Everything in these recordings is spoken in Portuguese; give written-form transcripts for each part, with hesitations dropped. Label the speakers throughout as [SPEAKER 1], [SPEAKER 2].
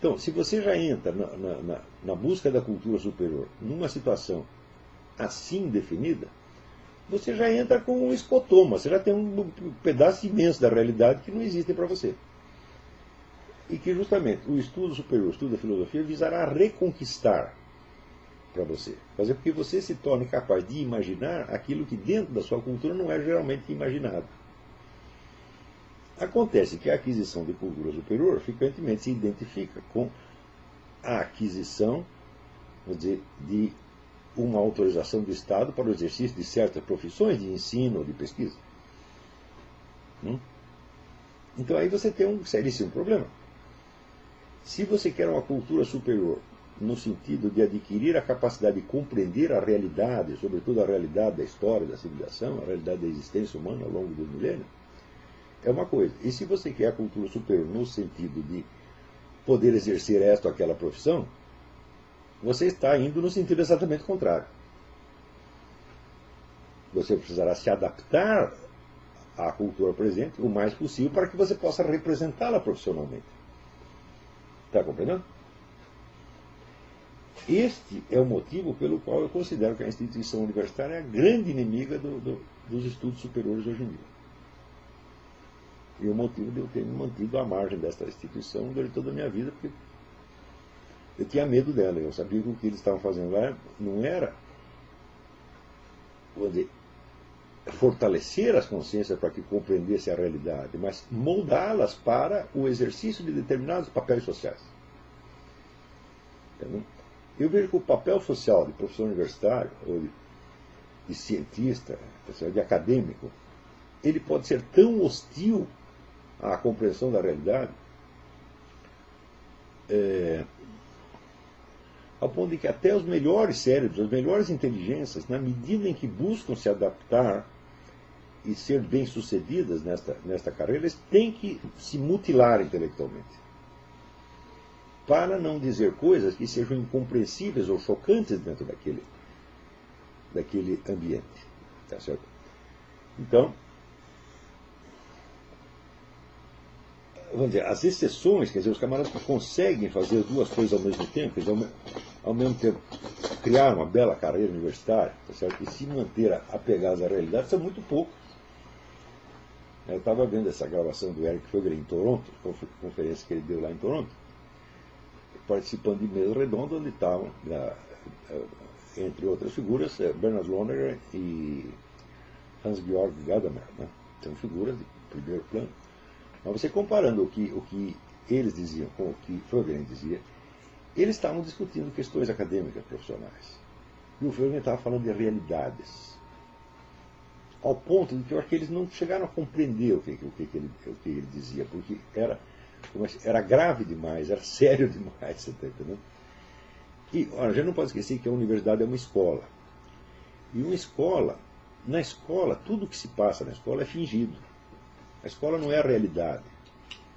[SPEAKER 1] Então, se você já entra na busca da cultura superior numa situação assim definida, você já entra com um escotoma, você já tem um pedaço imenso da realidade que não existe para você. E que justamente o estudo superior, o estudo da filosofia, visará reconquistar para você. Fazer com que você se torne capaz de imaginar aquilo que dentro da sua cultura não é geralmente imaginado. Acontece que a aquisição de cultura superior frequentemente se identifica com a aquisição, vamos dizer, de uma autorização do Estado para o exercício de certas profissões de ensino ou de pesquisa. Então aí você tem um seríssimo problema. Se você quer uma cultura superior no sentido de adquirir a capacidade de compreender a realidade, sobretudo a realidade da história da civilização, a realidade da existência humana ao longo dos milênios, é uma coisa. E se você quer a cultura superior no sentido de poder exercer esta ou aquela profissão, você está indo no sentido exatamente contrário. Você precisará se adaptar à cultura presente o mais possível para que você possa representá-la profissionalmente. Está compreendendo? Este é o motivo pelo qual eu considero que a instituição universitária é a grande inimiga dos estudos superiores hoje em dia. E o motivo de eu ter me mantido à margem desta instituição durante toda a minha vida, porque eu tinha medo dela. Eu sabia que o que eles estavam fazendo lá não era, vou dizer, fortalecer as consciências para que compreendessem a realidade, mas moldá-las para o exercício de determinados papéis sociais. Entendeu? Eu vejo que o papel social de professor universitário, ou de cientista, de acadêmico, ele pode ser tão hostil à compreensão da realidade, ao ponto de que até os melhores cérebros, as melhores inteligências, na medida em que buscam se adaptar e ser bem-sucedidas nesta carreira, eles têm que se mutilar intelectualmente, para não dizer coisas que sejam incompreensíveis ou chocantes dentro daquele ambiente. Tá certo? Então, vamos dizer, as exceções, quer dizer, os camaradas que conseguem fazer as duas coisas ao mesmo tempo, quer dizer, ao mesmo tempo criar uma bela carreira universitária, tá certo? E se manter apegados à realidade, são muito poucos. Eu estava vendo essa gravação do Eric Fogelin em Toronto, conferência que ele deu lá em Toronto, participando de mesa redonda, onde estavam, entre outras figuras, Bernhard Lonergan e Hans-Georg Gadamer. Né? São figuras de primeiro plano. Mas você comparando o que eles diziam com o que Fogelin dizia, eles estavam discutindo questões acadêmicas profissionais. E o Fogelin estava falando de realidades. Ao ponto de que eu acho que eles não chegaram a compreender o que ele dizia, porque era grave demais, era sério demais, você está entendendo? E olha, a gente não pode esquecer que a universidade é uma escola. E uma escola, na escola, tudo que se passa na escola é fingido. A escola não é a realidade.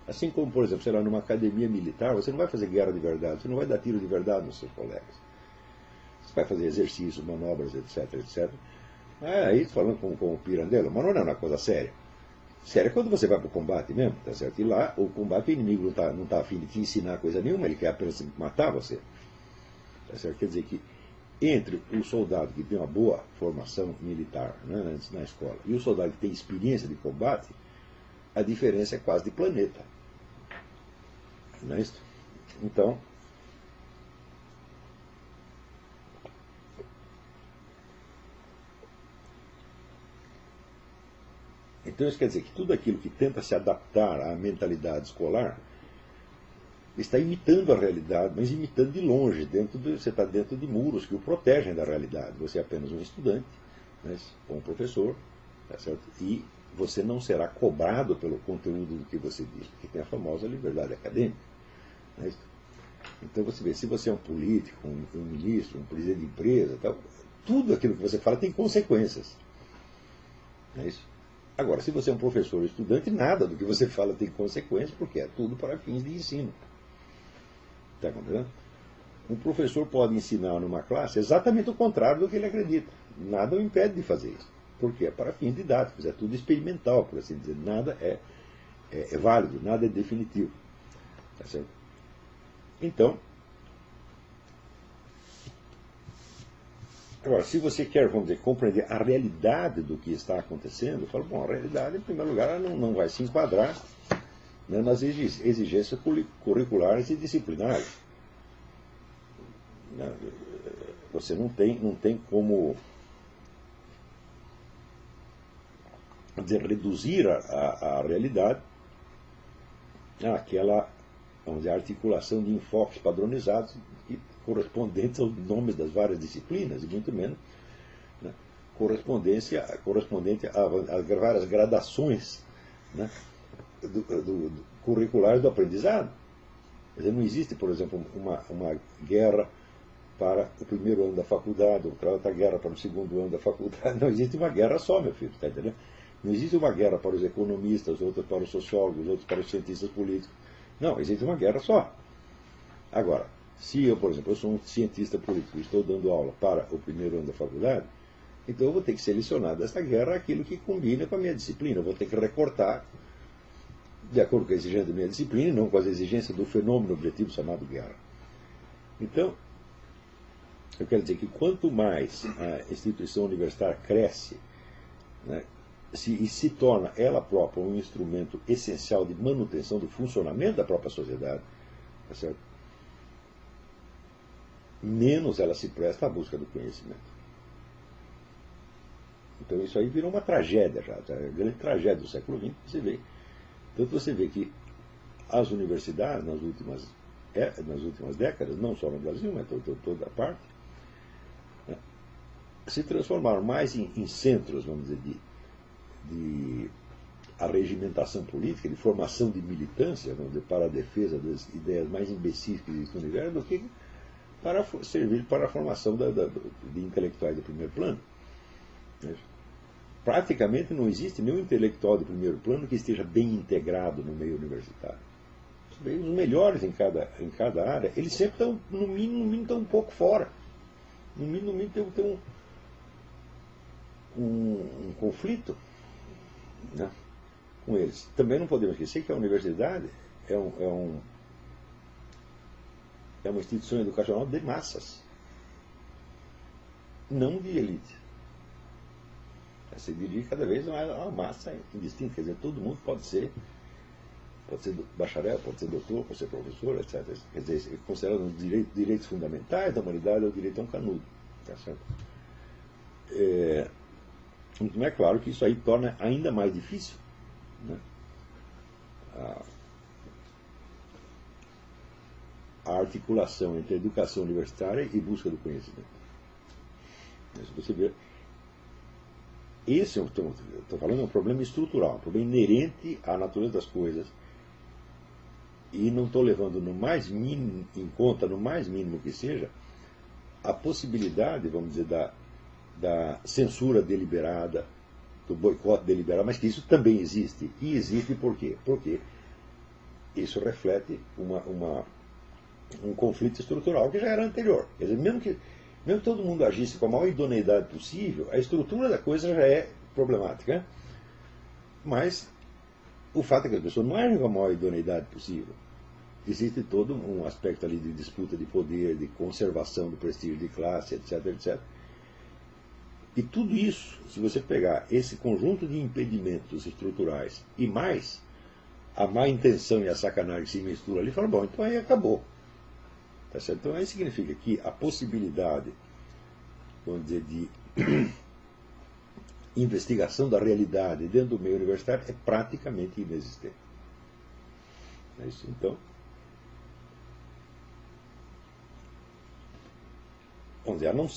[SPEAKER 1] Assim como, por exemplo, sei lá, numa academia militar, você não vai fazer guerra de verdade, você não vai dar tiro de verdade nos seus colegas. Você vai fazer exercícios, manobras, etc, etc. Aí, falando com o Pirandello, mas não é uma coisa séria. Sério é quando você vai para o combate mesmo, tá certo? E lá, o combate, o inimigo não está a fim de te ensinar coisa nenhuma, ele quer apenas matar você. Tá certo? Quer dizer que entre o soldado que tem uma boa formação militar, né, antes na escola, e o soldado que tem experiência de combate, a diferença é quase de planeta. Não é isso? Então, isso quer dizer que tudo aquilo que tenta se adaptar à mentalidade escolar está imitando a realidade, mas imitando de longe. Você está dentro de muros que o protegem da realidade. Você é apenas um estudante, né, ou um professor, tá certo? E você não será cobrado pelo conteúdo do que você diz, porque tem a famosa liberdade acadêmica. Né? Então você vê, se você é um político, um ministro, um presidente de empresa, tal, tudo aquilo que você fala tem consequências. Não é isso? Agora, se você é um professor ou estudante, nada do que você fala tem consequências, porque é tudo para fins de ensino. Está compreendendo? Um professor pode ensinar numa classe exatamente o contrário do que ele acredita. Nada o impede de fazer isso. Porque é para fins didáticos, é tudo experimental, por assim dizer. Nada é válido, nada é definitivo. Tá certo? Então, agora, se você quer, vamos dizer, compreender a realidade do que está acontecendo, eu falo, bom, a realidade, em primeiro lugar, ela não vai se enquadrar, né, nas exigências curriculares e disciplinares. Você não tem como, vamos dizer, reduzir a realidade àquela, vamos dizer, articulação de enfoques padronizados e correspondentes aos nomes das várias disciplinas, e muito menos, né, correspondente às várias gradações, né, curriculares do aprendizado. Quer dizer, não existe, por exemplo, uma guerra para o primeiro ano da faculdade, outra guerra para o segundo ano da faculdade. Não existe uma guerra só, meu filho, está entendendo? Não existe uma guerra para os economistas, outra para os sociólogos, outra para os cientistas políticos. Não, existe uma guerra só. Agora, se eu, por exemplo, eu sou um cientista político e estou dando aula para o primeiro ano da faculdade, então eu vou ter que selecionar dessa guerra aquilo que combina com a minha disciplina. Eu vou ter que recortar de acordo com a exigência da minha disciplina e não com as exigências do fenômeno objetivo chamado guerra. Então, eu quero dizer que quanto mais a instituição universitária cresce, né, e se torna ela própria um instrumento essencial de manutenção do funcionamento da própria sociedade, tá certo? Menos ela se presta à busca do conhecimento. Então isso aí virou uma tragédia já, a grande tragédia do século XX, você vê. Tanto você vê que as universidades, nas últimas décadas, não só no Brasil, mas toda a parte, né, se transformaram mais em centros, vamos dizer, de arregimentação política, de formação de militância, vamos dizer, para a defesa das ideias mais imbecis que existem no universo, do que para servir para a formação de intelectuais de primeiro plano. Praticamente não existe nenhum intelectual de primeiro plano que esteja bem integrado no meio universitário. Os melhores em cada área, eles sempre estão, no mínimo estão um pouco fora. No mínimo tem um conflito, né, com eles. Também não podemos esquecer que a universidade é uma instituição educacional de massas, não de elite. Se dirige cada vez mais a uma massa indistinta, quer dizer, todo mundo pode ser bacharel, pode ser doutor, pode ser professor, etc. Quer dizer, considerando os direitos fundamentais da humanidade, é o direito a um canudo. Tá certo? Então é claro que isso aí torna ainda mais difícil, né, a articulação entre a educação universitária e busca do conhecimento. Mas você vê, esse, estou falando, é um problema estrutural, um problema inerente à natureza das coisas, e não estou levando em conta, no mais mínimo que seja, a possibilidade, vamos dizer, da censura deliberada, do boicote deliberado, mas que isso também existe. E existe por quê? Porque isso reflete um conflito estrutural que já era anterior. Quer dizer, mesmo que todo mundo agisse com a maior idoneidade possível, a estrutura da coisa já é problemática. Né? Mas o fato é que as pessoas não agem com a maior idoneidade possível. Existe todo um aspecto ali de disputa de poder, de conservação do prestígio de classe, etc, etc. E tudo isso, se você pegar esse conjunto de impedimentos estruturais e mais a má intenção e a sacanagem que se mistura ali, fala, bom, então aí acabou. Tá certo? Então aí significa que a possibilidade, vamos dizer, de investigação da realidade dentro do meio universitário é praticamente inexistente. É isso, então, vamos dizer, a não ser